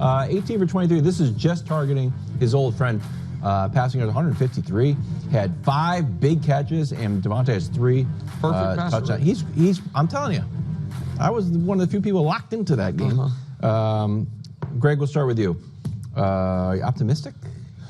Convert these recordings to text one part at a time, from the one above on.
18 for 23. This is just targeting his old friend. Passing yards 153. Had 5 big catches, and Devontae has 3 touchdowns. He's. I'm telling you, I was one of the few people locked into that game. Greg, we'll start with you. Are you optimistic?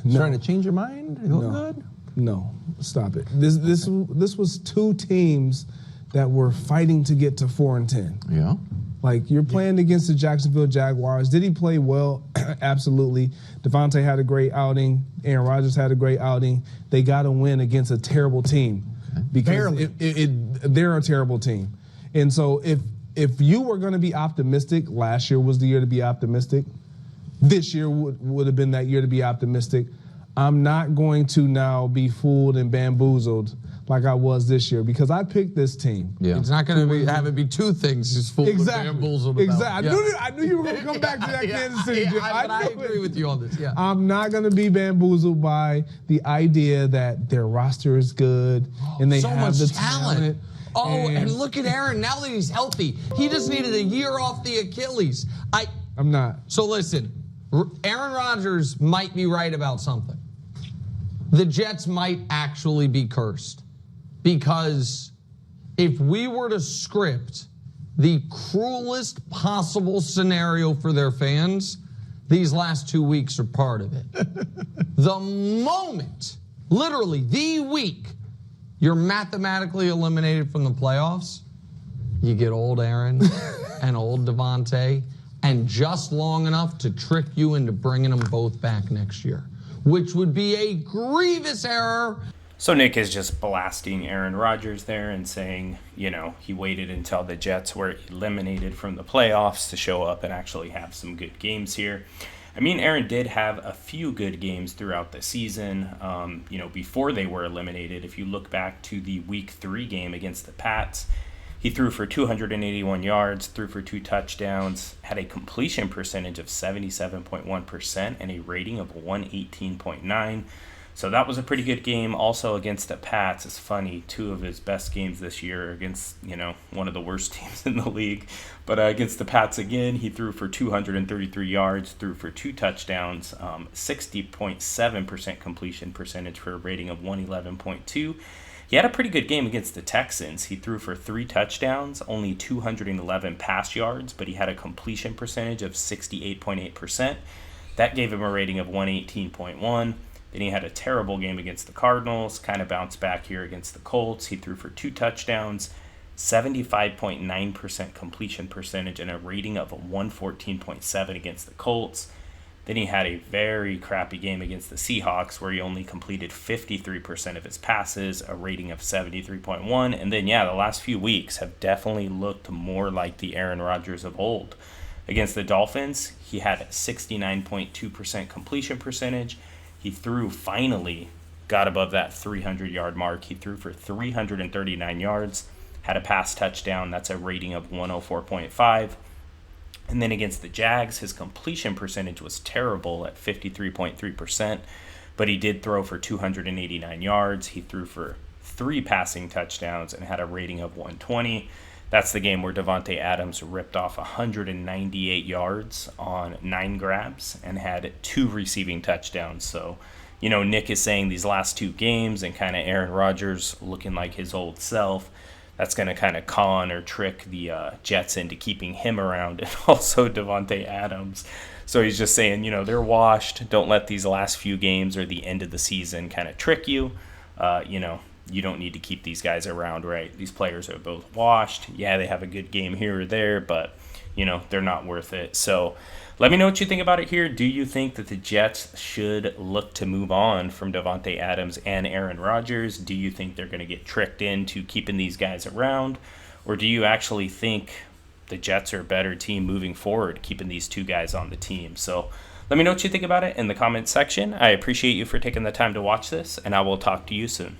No. Starting to change your mind? You look good? No, stop it. This was 2 teams that were fighting to get to 4-10. Yeah. Like, you're playing against the Jacksonville Jaguars. Did he play well? Absolutely. Devontae had a great outing. Aaron Rodgers had a great outing. They got to win against a terrible team. Because they're a terrible team. And so if you were going to be optimistic, last year was the year to be optimistic. This year would have been that year to be optimistic. I'm not going to now be fooled and bamboozled like I was this year, because I picked this team. Yeah. It's not going to have it be 2 things. It's fooled and bamboozled about. Exactly. I knew you were going to come back to that Kansas City. I agree with you on this. Yeah. I'm not going to be bamboozled by the idea that their roster is good and they have the talent. And look at Aaron now that he's healthy. He just needed a year off the Achilles. I'm not. So listen, Aaron Rodgers might be right about something. The Jets might actually be cursed. Because if we were to script the cruelest possible scenario for their fans, these last 2 weeks are part of it. The moment, literally the week, you're mathematically eliminated from the playoffs, you get old Aaron and old Devontae, and just long enough to trick you into bringing them both back next year, which would be a grievous error. So Nick is just blasting Aaron Rodgers there and saying, he waited until the Jets were eliminated from the playoffs to show up and actually have some good games here. I mean, Aaron did have a few good games throughout the season, before they were eliminated. If you look back to the Week 3 game against the Pats, he threw for 281 yards, threw for 2 touchdowns, had a completion percentage of 77.1% and a rating of 118.9. So that was a pretty good game. Also against the Pats, it's funny, 2 of his best games this year against, one of the worst teams in the league. But against the Pats again, he threw for 233 yards, threw for 2 touchdowns, 60.7% completion percentage for a rating of 111.2. He had a pretty good game against the Texans. He threw for 3 touchdowns, only 211 pass yards, but he had a completion percentage of 68.8%. That gave him a rating of 118.1. Then he had a terrible game against the Cardinals, kind of bounced back here against the Colts. He threw for 2 touchdowns, 75.9% completion percentage, and a rating of 114.7 against the Colts. Then he had a very crappy game against the Seahawks where he only completed 53% of his passes, a rating of 73.1. And then, the last few weeks have definitely looked more like the Aaron Rodgers of old. Against the Dolphins, he had a 69.2% completion percentage. He finally got above that 300-yard mark. He threw for 339 yards, had a pass touchdown. That's a rating of 104.5. And then against the Jags, his completion percentage was terrible at 53.3%, but he did throw for 289 yards. He threw for 3 passing touchdowns and had a rating of 120. That's the game where Davante Adams ripped off 198 yards on 9 grabs and had 2 receiving touchdowns. So, Nick is saying these last 2 games and kind of Aaron Rodgers looking like his old self, that's going to kind of con or trick the Jets into keeping him around, and also Davante Adams. So he's just saying, they're washed. Don't let these last few games or the end of the season kind of trick you. You don't need to keep these guys around, right? These players are both washed. Yeah, they have a good game here or there, but, they're not worth it. So let me know what you think about it here. Do you think that the Jets should look to move on from Davante Adams and Aaron Rodgers? Do you think they're going to get tricked into keeping these guys around? Or do you actually think the Jets are a better team moving forward, keeping these 2 guys on the team? So let me know what you think about it in the comments section. I appreciate you for taking the time to watch this, and I will talk to you soon.